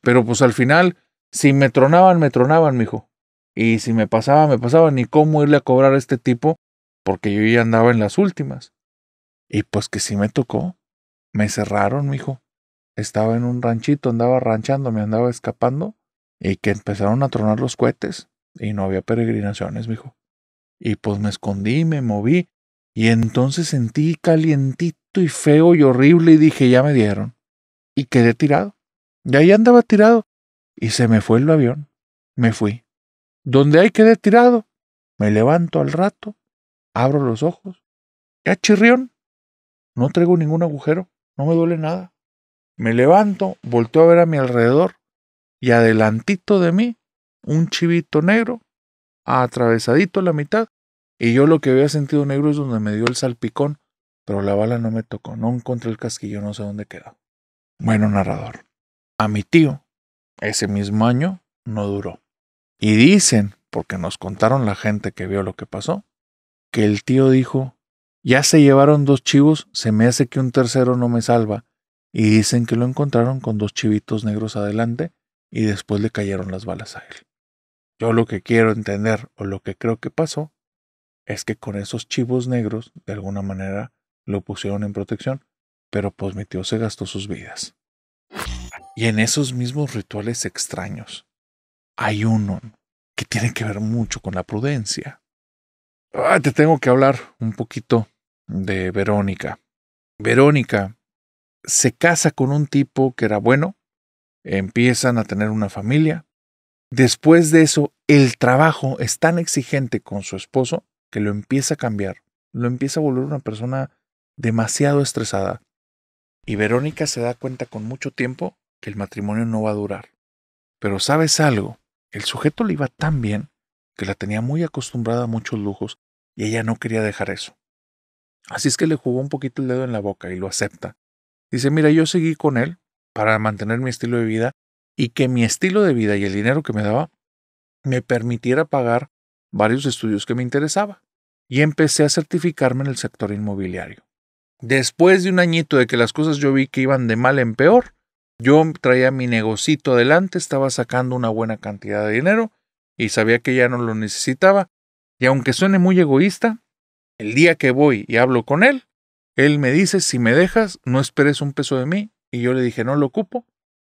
Speaker 1: Pero pues al final, si me tronaban, mijo. Y si me pasaba, ni cómo irle a cobrar a este tipo, porque yo ya andaba en las últimas. Y pues que sí me tocó. Me cerraron, mijo. Estaba en un ranchito, andaba ranchando, me andaba escapando, y que empezaron a tronar los cohetes, y no había peregrinaciones, mijo. Y pues me escondí, me moví, y entonces sentí calientito y feo y horrible, y dije, ya me dieron. Y quedé tirado. Y ahí andaba tirado. Y se me fue el avión. Me fui. Donde ahí quedé tirado. Me levanto al rato, abro los ojos. Ya chirrión. No traigo ningún agujero. No me duele nada. Me levanto, volteo a ver a mi alrededor. Y adelantito de mí, un chivito negro, atravesadito a la mitad. Y yo lo que había sentido negro es donde me dio el salpicón. Pero la bala no me tocó. No encontré el casquillo, no sé dónde quedó. Bueno, narrador. A mi tío, ese mismo año, no duró. Y dicen, porque nos contaron la gente que vio lo que pasó, que el tío dijo, ya se llevaron 2 chivos, se me hace que un tercero no me salva. Y dicen que lo encontraron con 2 chivitos negros adelante y después le cayeron las balas a él. Yo lo que quiero entender o lo que creo que pasó es que con esos chivos negros de alguna manera lo pusieron en protección, pero pues mi tío se gastó sus vidas. Y en esos mismos rituales extraños hay uno que tiene que ver mucho con la prudencia. Te tengo que hablar un poquito de Verónica. Verónica se casa con un tipo que era bueno, empiezan a tener una familia. Después de eso, el trabajo es tan exigente con su esposo que lo empieza a cambiar, lo empieza a volver una persona demasiado estresada. Y Verónica se da cuenta con mucho tiempo que el matrimonio no va a durar. Pero ¿sabes algo? El sujeto le iba tan bien que la tenía muy acostumbrada a muchos lujos y ella no quería dejar eso. Así es que le jugó un poquito el dedo en la boca y lo acepta. Dice, mira, yo seguí con él para mantener mi estilo de vida y que mi estilo de vida y el dinero que me daba me permitiera pagar varios estudios que me interesaba. Y empecé a certificarme en el sector inmobiliario. Después de un añito de que las cosas yo vi que iban de mal en peor, yo traía mi negocito adelante, estaba sacando una buena cantidad de dinero y sabía que ya no lo necesitaba. Y aunque suene muy egoísta, el día que voy y hablo con él, él me dice, si me dejas, no esperes un peso de mí. Y yo le dije, no lo ocupo.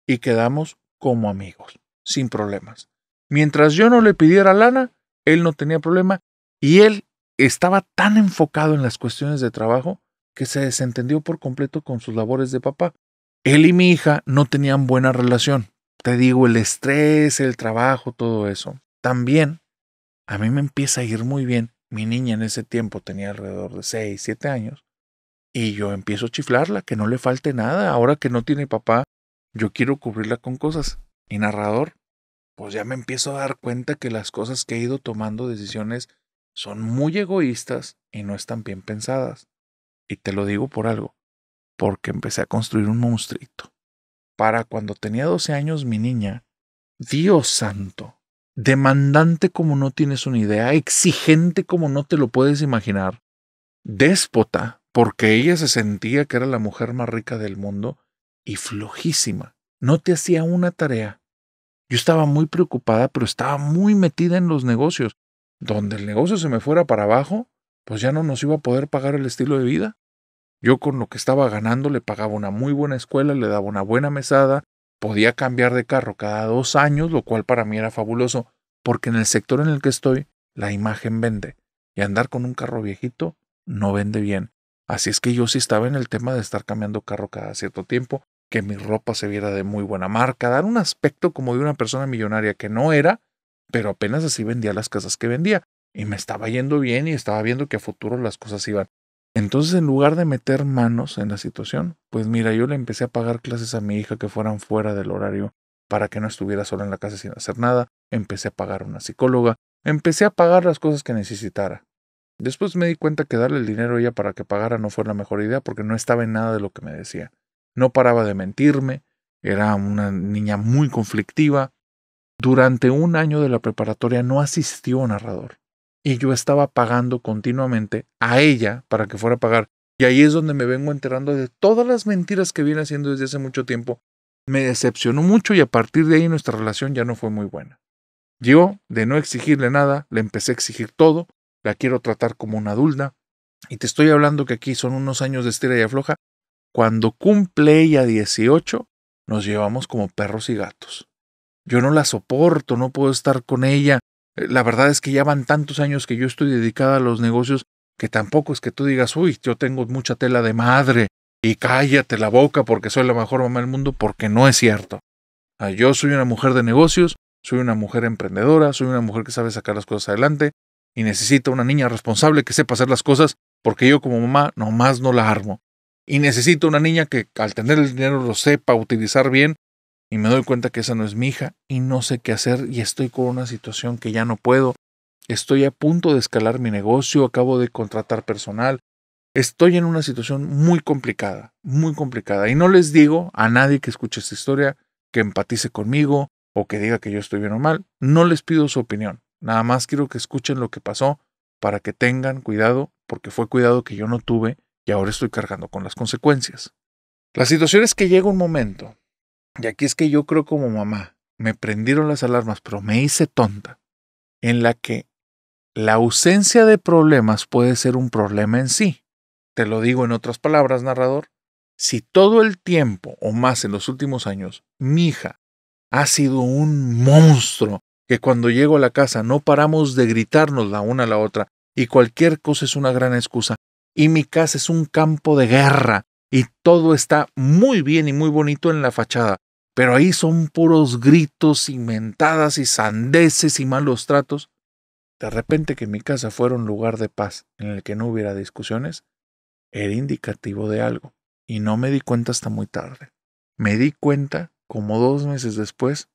Speaker 1: Y quedamos como amigos, sin problemas. Mientras yo no le pidiera lana, él no tenía problema. Y él estaba tan enfocado en las cuestiones de trabajo que se desentendió por completo con sus labores de papá. Él y mi hija no tenían buena relación. Te digo, el estrés, el trabajo, todo eso. También a mí me empieza a ir muy bien. Mi niña en ese tiempo tenía alrededor de 6, 7 años. Y yo empiezo a chiflarla, que no le falte nada. Ahora que no tiene papá, yo quiero cubrirla con cosas. Y narrador, pues ya me empiezo a dar cuenta que las cosas que he ido tomando decisiones son muy egoístas y no están bien pensadas. Y te lo digo por algo, porque empecé a construir un monstruito. Para cuando tenía 12 años mi niña, Dios santo, demandante como no tienes una idea, exigente como no te lo puedes imaginar, déspota, porque ella se sentía que era la mujer más rica del mundo, y flojísima, no te hacía una tarea. Yo estaba muy preocupada, pero estaba muy metida en los negocios. Donde el negocio se me fuera para abajo, pues ya no nos iba a poder pagar el estilo de vida. Yo con lo que estaba ganando le pagaba una muy buena escuela, le daba una buena mesada, podía cambiar de carro cada 2 años, lo cual para mí era fabuloso, porque en el sector en el que estoy, la imagen vende, y andar con un carro viejito no vende bien. Así es que yo sí estaba en el tema de estar cambiando carro cada cierto tiempo, que mi ropa se viera de muy buena marca, dar un aspecto como de una persona millonaria que no era, pero apenas así vendía las casas que vendía. y me estaba yendo bien y estaba viendo que a futuro las cosas iban. Entonces, en lugar de meter manos en la situación, pues mira, yo le empecé a pagar clases a mi hija que fueran fuera del horario para que no estuviera sola en la casa sin hacer nada. Empecé a pagar una psicóloga, empecé a pagar las cosas que necesitara. Después me di cuenta que darle el dinero a ella para que pagara no fue la mejor idea porque no estaba en nada de lo que me decía. No paraba de mentirme, era una niña muy conflictiva. Durante un año de la preparatoria no asistió a narrador y yo estaba pagando continuamente a ella para que fuera a pagar. Y ahí es donde me vengo enterando de todas las mentiras que viene haciendo desde hace mucho tiempo. Me decepcionó mucho y a partir de ahí nuestra relación ya no fue muy buena. Yo, de no exigirle nada, le empecé a exigir todo, la quiero tratar como una adulta, y te estoy hablando que aquí son unos años de estira y afloja. Cuando cumple ella 18, nos llevamos como perros y gatos. Yo no la soporto, no puedo estar con ella. La verdad es que ya van tantos años que yo estoy dedicada a los negocios que tampoco es que tú digas, uy, yo tengo mucha tela de madre y cállate la boca porque soy la mejor mamá del mundo, porque no es cierto. Yo soy una mujer de negocios, soy una mujer emprendedora, soy una mujer que sabe sacar las cosas adelante y necesito una niña responsable que sepa hacer las cosas porque yo como mamá nomás no la armo. Y necesito una niña que al tener el dinero lo sepa utilizar bien. Y me doy cuenta que esa no es mi hija y no sé qué hacer y estoy con una situación que ya no puedo. Estoy a punto de escalar mi negocio, acabo de contratar personal. Estoy en una situación muy complicada, muy complicada. Y no les digo a nadie que escuche esta historia que empatice conmigo o que diga que yo estoy bien o mal. No les pido su opinión. Nada más quiero que escuchen lo que pasó para que tengan cuidado, porque fue cuidado que yo no tuve y ahora estoy cargando con las consecuencias. La situación es que llega un momento. Y aquí es que yo creo como mamá, me prendieron las alarmas, pero me hice tonta, en la que la ausencia de problemas puede ser un problema en sí. Te lo digo en otras palabras, narrador. Si todo el tiempo, o más en los últimos años, mi hija ha sido un monstruo, que cuando llego a la casa no paramos de gritarnos la una a la otra, y cualquier cosa es una gran excusa, y mi casa es un campo de guerra, y todo está muy bien y muy bonito en la fachada, pero ahí son puros gritos y mentadas y sandeces y malos tratos. De repente que mi casa fuera un lugar de paz en el que no hubiera discusiones, era indicativo de algo, y no me di cuenta hasta muy tarde. Me di cuenta como 2 meses después,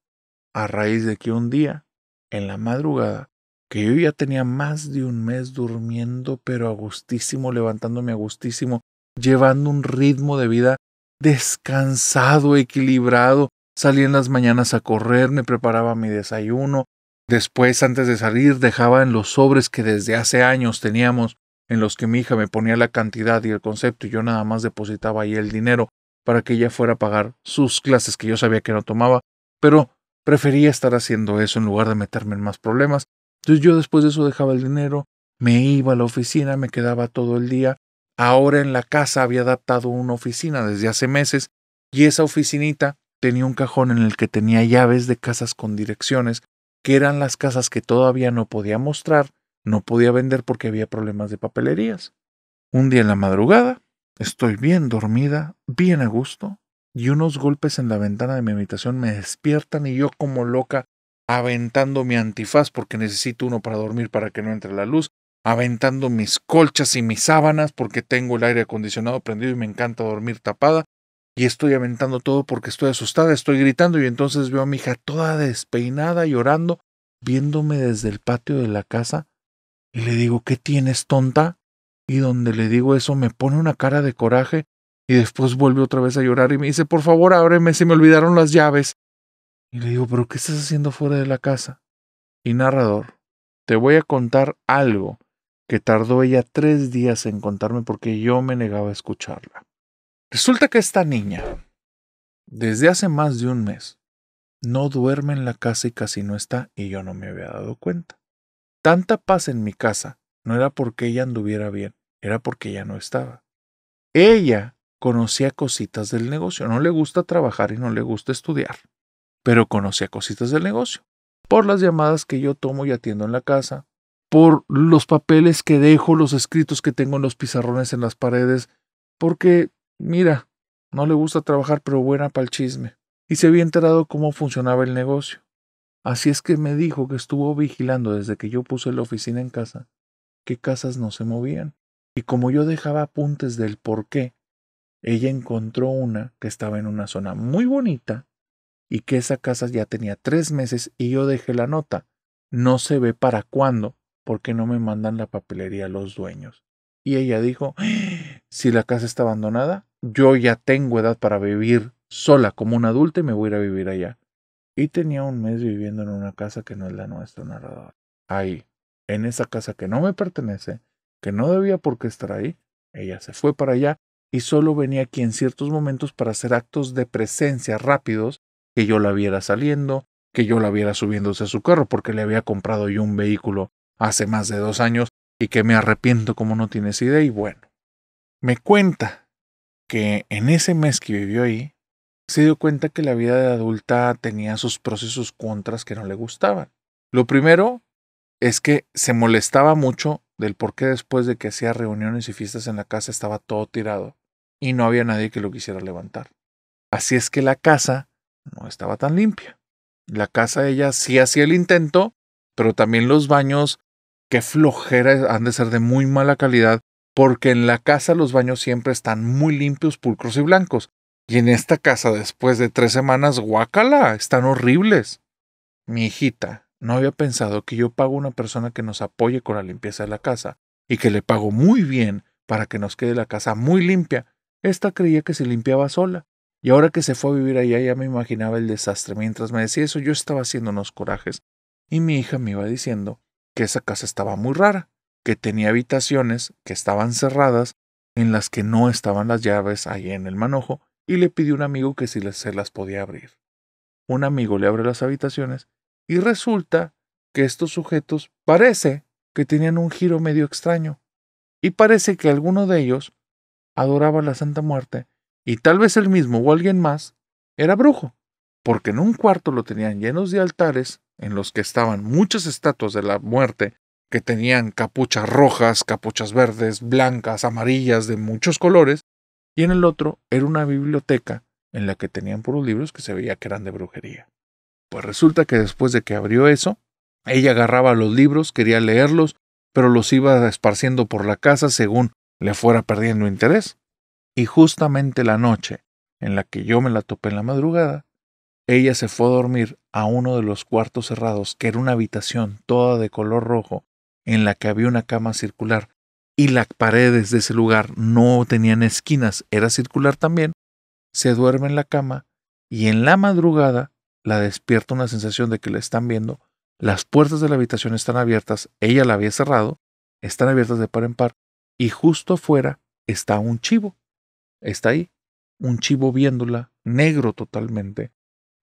Speaker 1: a raíz de que un día, en la madrugada, que yo ya tenía más de un mes durmiendo, pero a gustísimo, levantándome a gustísimo, llevando un ritmo de vida descansado, equilibrado. Salí en las mañanas a correr, me preparaba mi desayuno. Después, antes de salir, dejaba en los sobres que desde hace años teníamos, en los que mi hija me ponía la cantidad y el concepto y yo nada más depositaba ahí el dinero para que ella fuera a pagar sus clases que yo sabía que no tomaba, pero prefería estar haciendo eso en lugar de meterme en más problemas. Entonces yo después de eso dejaba el dinero, me iba a la oficina, me quedaba todo el día. Ahora en la casa había adaptado una oficina desde hace meses y esa oficinita tenía un cajón en el que tenía llaves de casas con direcciones, que eran las casas que todavía no podía mostrar, no podía vender porque había problemas de papelerías. Un día en la madrugada, estoy bien dormida, bien a gusto, y unos golpes en la ventana de mi habitación me despiertan y yo como loca, aventando mi antifaz porque necesito uno para dormir para que no entre la luz, aventando mis colchas y mis sábanas porque tengo el aire acondicionado prendido y me encanta dormir tapada, y estoy aventando todo porque estoy asustada, estoy gritando y entonces veo a mi hija toda despeinada, llorando, viéndome desde el patio de la casa, y le digo, ¿qué tienes, tonta? Y donde le digo eso me pone una cara de coraje y después vuelve otra vez a llorar y me dice, por favor, ábreme, se me olvidaron las llaves. Y le digo, ¿pero qué estás haciendo fuera de la casa? Y narrador, te voy a contar algo que tardó ella 3 días en contarme porque yo me negaba a escucharla. Resulta que esta niña, desde hace más de un mes, no duerme en la casa y casi no está y yo no me había dado cuenta. Tanta paz en mi casa no era porque ella anduviera bien, era porque ella no estaba. Ella conocía cositas del negocio, no le gusta trabajar y no le gusta estudiar, pero conocía cositas del negocio. Por las llamadas que yo tomo y atiendo en la casa, por los papeles que dejo, los escritos que tengo en los pizarrones en las paredes, porque, mira, no le gusta trabajar pero buena para el chisme. Y se había enterado cómo funcionaba el negocio. Así es que me dijo que estuvo vigilando desde que yo puse la oficina en casa, qué casas no se movían. Y como yo dejaba apuntes del por qué, ella encontró una que estaba en una zona muy bonita y que esa casa ya tenía 3 meses y yo dejé la nota. No se ve para cuándo, porque no me mandan la papelería los dueños. Y ella dijo, si la casa está abandonada, yo ya tengo edad para vivir sola como una adulta y me voy a ir a vivir allá. Y tenía un mes viviendo en una casa que no es la nuestra, narrador. Ahí, en esa casa que no me pertenece, que no debía por qué estar ahí, ella se fue para allá y solo venía aquí en ciertos momentos para hacer actos de presencia rápidos, que yo la viera saliendo, que yo la viera subiéndose a su carro, porque le había comprado yo un vehículo hace más de 2 años y que me arrepiento como no tienes idea. Y bueno, me cuenta que en ese mes que vivió ahí, se dio cuenta que la vida de adulta tenía sus pros y sus contras que no le gustaban. Lo primero es que se molestaba mucho del por qué después de que hacía reuniones y fiestas en la casa estaba todo tirado y no había nadie que lo quisiera levantar. Así es que la casa no estaba tan limpia. La casa ella sí hacía el intento, pero también los baños, qué flojera, han de ser de muy mala calidad, porque en la casa los baños siempre están muy limpios, pulcros y blancos. Y en esta casa, después de 3 semanas, guácala, están horribles. Mi hijita no había pensado que yo pago a una persona que nos apoye con la limpieza de la casa y que le pago muy bien para que nos quede la casa muy limpia. Esta creía que se limpiaba sola. Y ahora que se fue a vivir allá ya me imaginaba el desastre. Mientras me decía eso yo estaba haciendo unos corajes. Y mi hija me iba diciendo que esa casa estaba muy rara, que tenía habitaciones que estaban cerradas, en las que no estaban las llaves ahí en el manojo, y le pidió a un amigo que si se las podía abrir. Un amigo le abre las habitaciones y resulta que estos sujetos parece que tenían un giro medio extraño. Y parece que alguno de ellos adoraba a la Santa Muerte y tal vez él mismo o alguien más era brujo, porque en un cuarto lo tenían llenos de altares en los que estaban muchas estatuas de la muerte que tenían capuchas rojas, capuchas verdes, blancas, amarillas, de muchos colores, y en el otro era una biblioteca en la que tenían puros libros que se veía que eran de brujería. Pues resulta que después de que abrió eso, ella agarraba los libros, quería leerlos, pero los iba esparciendo por la casa según le fuera perdiendo interés. Y justamente la noche en la que yo me la topé en la madrugada, ella se fue a dormir a uno de los cuartos cerrados, que era una habitación toda de color rojo, en la que había una cama circular, y las paredes de ese lugar no tenían esquinas, era circular también. Se duerme en la cama y en la madrugada la despierta una sensación de que la están viendo. Las puertas de la habitación están abiertas, ella la había cerrado, están abiertas de par en par, y justo afuera está un chivo. Está ahí, un chivo viéndola, negro totalmente.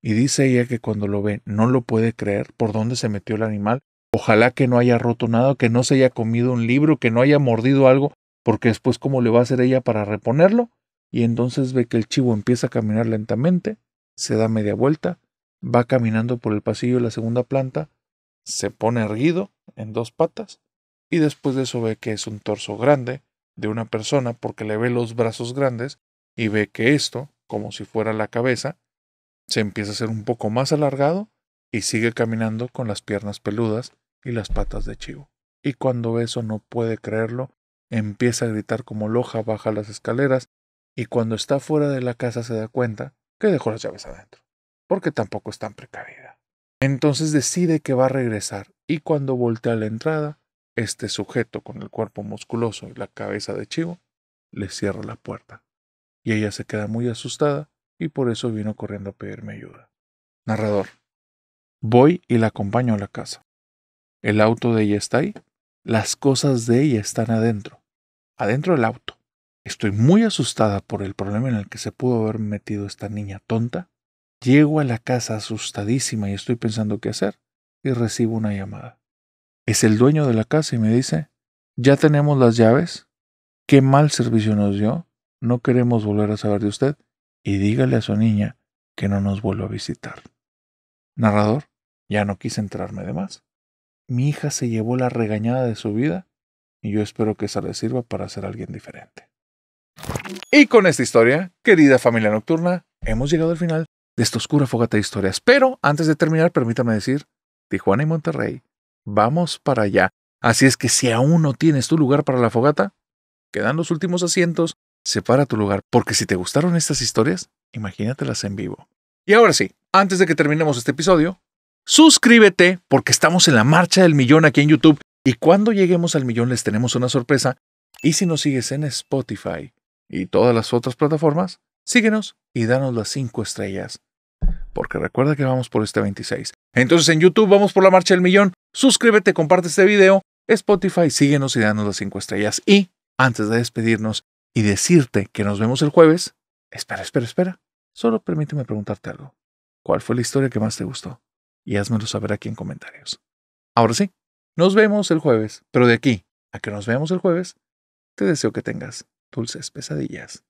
Speaker 1: Y dice ella que cuando lo ve no lo puede creer por dónde se metió el animal. Ojalá que no haya roto nada, que no se haya comido un libro, que no haya mordido algo, porque después cómo le va a hacer ella para reponerlo. Y entonces ve que el chivo empieza a caminar lentamente, se da media vuelta, va caminando por el pasillo de la segunda planta, se pone erguido en 2 patas y después de eso ve que es un torso grande de una persona porque le ve los brazos grandes y ve que esto, como si fuera la cabeza, se empieza a hacer un poco más alargado y sigue caminando con las piernas peludas y las patas de chivo. Y cuando ve eso no puede creerlo, empieza a gritar como loja, baja las escaleras y cuando está fuera de la casa se da cuenta que dejó las llaves adentro, porque tampoco es tan precavida. Entonces decide que va a regresar y cuando voltea a la entrada, este sujeto con el cuerpo musculoso y la cabeza de chivo le cierra la puerta y ella se queda muy asustada y por eso vino corriendo a pedirme ayuda. Narrador. Voy y la acompaño a la casa. El auto de ella está ahí. Las cosas de ella están adentro. Adentro del auto. Estoy muy asustada por el problema en el que se pudo haber metido esta niña tonta. Llego a la casa asustadísima y estoy pensando qué hacer. Y recibo una llamada. Es el dueño de la casa y me dice, ya tenemos las llaves. Qué mal servicio nos dio. No queremos volver a saber de usted. Y dígale a su niña que no nos vuelva a visitar. Narrador, ya no quise enterarme de más. Mi hija se llevó la regañada de su vida y yo espero que esa le sirva para ser alguien diferente. Y con esta historia, querida familia nocturna, hemos llegado al final de esta oscura fogata de historias. Pero antes de terminar, permítame decir, Tijuana y Monterrey, vamos para allá. Así es que si aún no tienes tu lugar para la fogata, quedan los últimos asientos, separa tu lugar, porque si te gustaron estas historias, imagínatelas en vivo. Y ahora sí, antes de que terminemos este episodio, suscríbete porque estamos en la marcha del millón aquí en YouTube y cuando lleguemos al millón les tenemos una sorpresa. Y si nos sigues en Spotify y todas las otras plataformas, síguenos y danos las 5 estrellas. Porque recuerda que vamos por este 26. Entonces en YouTube vamos por la marcha del millón. Suscríbete, comparte este video. Spotify, síguenos y danos las 5 estrellas. Y antes de despedirnos y decirte que nos vemos el jueves, espera. Solo permíteme preguntarte algo. ¿Cuál fue la historia que más te gustó? Y házmelo saber aquí en comentarios. Ahora sí, nos vemos el jueves. Pero de aquí a que nos veamos el jueves, te deseo que tengas dulces pesadillas.